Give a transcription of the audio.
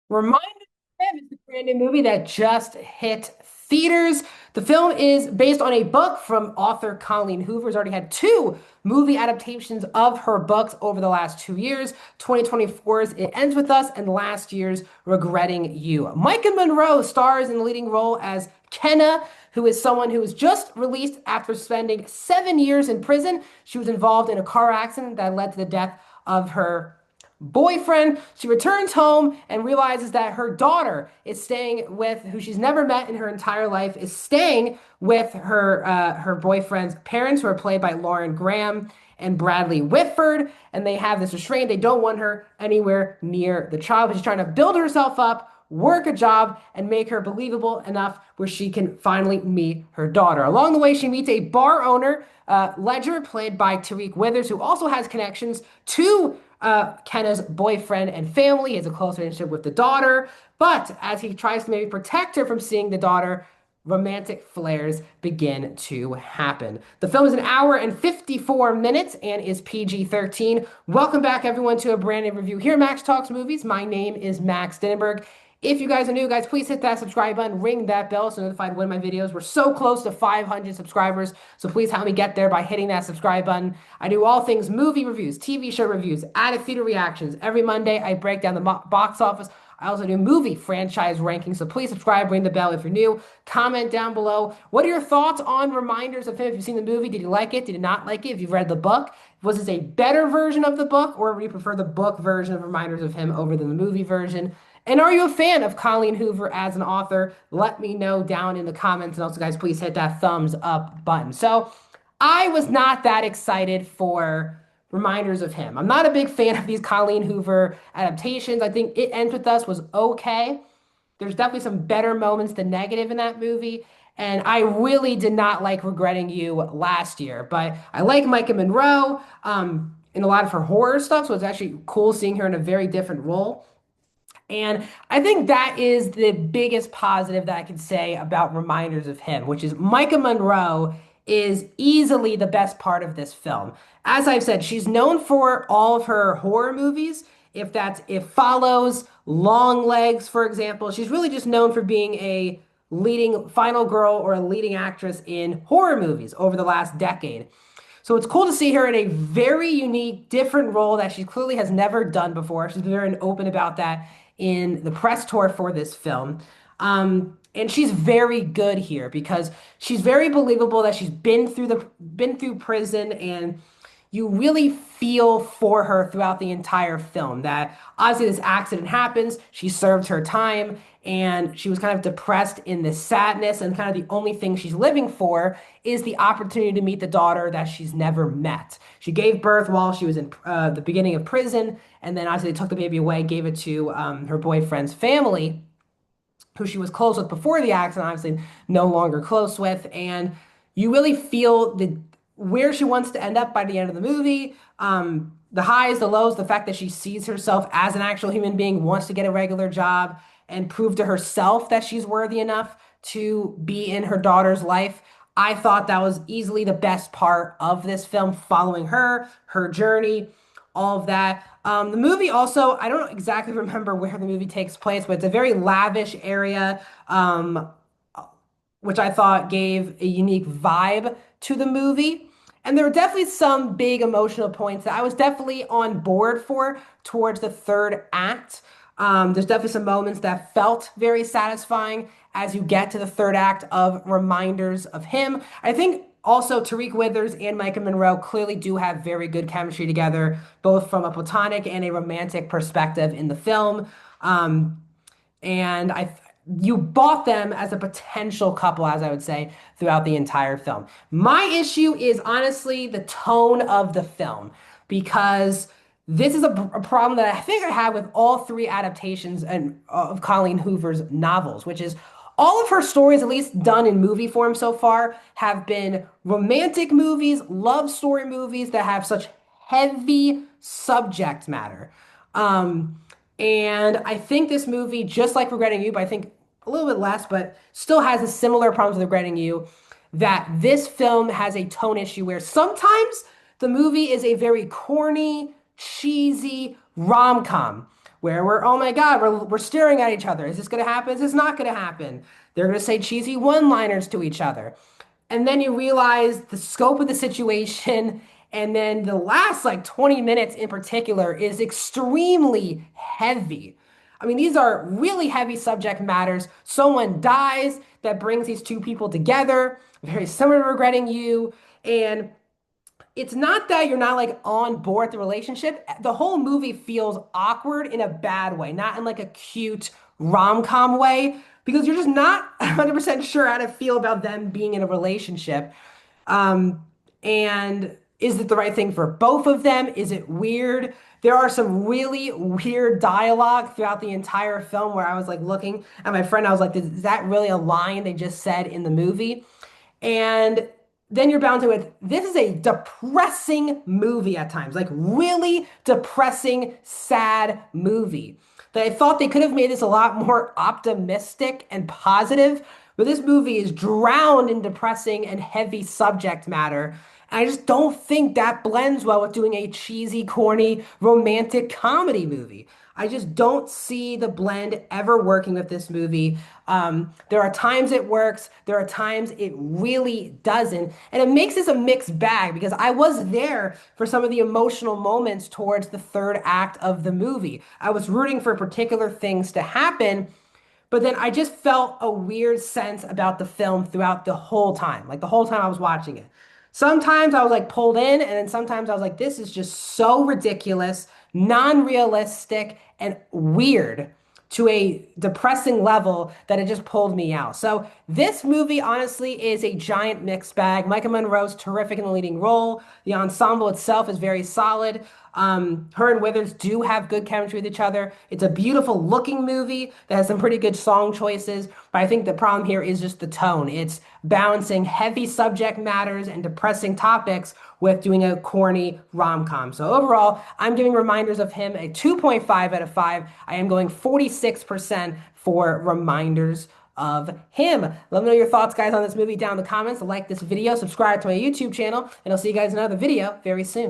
Reminder of Him is the brand new movie that just hit theaters. The film is based on a book from author Colleen Hoover, who's already had two movie adaptations of her books over the last 2 years. 2024's It Ends With Us and last year's Regretting You. Micah Monroe stars in the leading role as Kenna, who is someone who was just released after spending 7 years in prison. She was involved in a car accident that led to the death of her boyfriend. She returns home and realizes that her daughter is staying with, who she's never met in her entire life, is staying with her boyfriend's parents, who are played by Lauren Graham and Bradley Whitford, and they have this restraint. They don't want her anywhere near the child. She's trying to build herself up, work a job, and make her believable enough where she can finally meet her daughter. Along the way, she meets a bar owner, Ledger, played by Tariq Withers, who also has connections to Kenna's boyfriend and family. He has a close relationship with the daughter, but as he tries to maybe protect her from seeing the daughter, romantic flares begin to happen. The film is an hour and 54 minutes and is PG-13. Welcome back, everyone, to a brand new review here at Max Talks Movies. My name is Max Dinenberg. If you guys are new, guys, please hit that subscribe button, ring that bell so notified when my videos. We're so close to 500 subscribers, so please help me get there by hitting that subscribe button. I do all things movie reviews, TV show reviews, added theater reactions. Every Monday, I break down the box office. I also do movie franchise rankings, so please subscribe, ring the bell if you're new. Comment down below. What are your thoughts on Reminders of Him? If you've seen the movie, did you like it? Did you not like it? If you've read the book, was this a better version of the book, or do you prefer the book version of Reminders of Him over than the movie version? And are you a fan of Colleen Hoover as an author? Let me know down in the comments. And also, guys, please hit that thumbs up button. So I was not that excited for Reminders of Him. I'm not a big fan of these Colleen Hoover adaptations. I think It Ends With Us was okay. There's definitely some better moments than negative in that movie. And I really did not like Regretting You last year. But I like Micah Monroe in a lot of her horror stuff. So it's actually cool seeing her in a very different role. And I think that is the biggest positive that I can say about Reminders of Him, which is Micah Monroe is easily the best part of this film. As I've said, she's known for all of her horror movies. If that's It Follows, Long Legs, for example, she's really just known for being a leading final girl or a leading actress in horror movies over the last decade. So it's cool to see her in a very unique, different role that she clearly has never done before. She's been very open about that in the press tour for this film. And she's very good here because she's very believable that she's been through prison, and you really feel for her throughout the entire film. That obviously this accident happens, she served her time, and she was kind of depressed in this sadness, and kind of the only thing she's living for is the opportunity to meet the daughter that she's never met. She gave birth while she was in the beginning of prison, and then obviously they took the baby away, gave it to her boyfriend's family, who she was close with before the accident, obviously no longer close with. And you really feel where she wants to end up by the end of the movie. The highs, the lows, the fact that she sees herself as an actual human being, wants to get a regular job and prove to herself that she's worthy enough to be in her daughter's life. I thought that was easily the best part of this film, following her, her journey, all of that. The movie also, I don't exactly remember where the movie takes place, but it's a very lavish area, which I thought gave a unique vibe to the movie. And there were definitely some big emotional points that I was definitely on board for towards the third act. There's definitely some moments that felt very satisfying as you get to the third act of Reminders of Him. I think also Tariq Withers and Micah Monroe clearly do have very good chemistry together, both from a platonic and a romantic perspective in the film. And you bought them as a potential couple, as I would say, throughout the entire film. My issue is honestly the tone of the film, because this is a problem that I think I have with all three adaptations of Colleen Hoover's novels, which is all of her stories, at least done in movie form so far, have been romantic movies, love story movies that have such heavy subject matter. And I think this movie, just like Regretting You, but I think a little bit less, but still has a similar problems with Regretting You, that this film has a tone issue where sometimes the movie is a very corny, cheesy rom-com, where we're, oh my God, we're staring at each other. Is this going to happen? Is this not going to happen? They're going to say cheesy one-liners to each other. And then you realize the scope of the situation. And then the last like 20 minutes in particular is extremely heavy. I mean, these are really heavy subject matters. Someone dies that brings these two people together, very similar to Regretting You. And it's not that you're not like on board with the relationship. The whole movie feels awkward in a bad way, not in like a cute rom-com way, because you're just not 100% sure how to feel about them being in a relationship. Um, and is it the right thing for both of them? Is it weird? There are some really weird dialogue throughout the entire film where I was like looking at my friend, I was like, is that really a line they just said in the movie? And then you're bound to it. This is a depressing movie at times, like really depressing, sad movie. That I thought they could have made this a lot more optimistic and positive, but this movie is drowned in depressing and heavy subject matter. And I just don't think that blends well with doing a cheesy, corny, romantic comedy movie. I just don't see the blend ever working with this movie. There are times it works, there are times it really doesn't. And it makes this a mixed bag because I was there for some of the emotional moments towards the third act of the movie. I was rooting for particular things to happen, but then I just felt a weird sense about the film throughout the whole time, like the whole time I was watching it. Sometimes I was like pulled in, and then sometimes I was like, this is just so ridiculous, non-realistic, and weird to a depressing level that it just pulled me out. So this movie honestly is a giant mixed bag. Micah Monroe's terrific in the leading role. The ensemble itself is very solid. Her and Withers do have good chemistry with each other. It's a beautiful looking movie that has some pretty good song choices, but I think the problem here is just the tone. It's balancing heavy subject matters and depressing topics with doing a corny rom-com. So overall, I'm giving Reminders of Him a 2.5 out of 5. I am going 46% for Reminders of Him. Let me know your thoughts, guys, on this movie down in the comments. Like this video, subscribe to my YouTube channel, and I'll see you guys in another video very soon.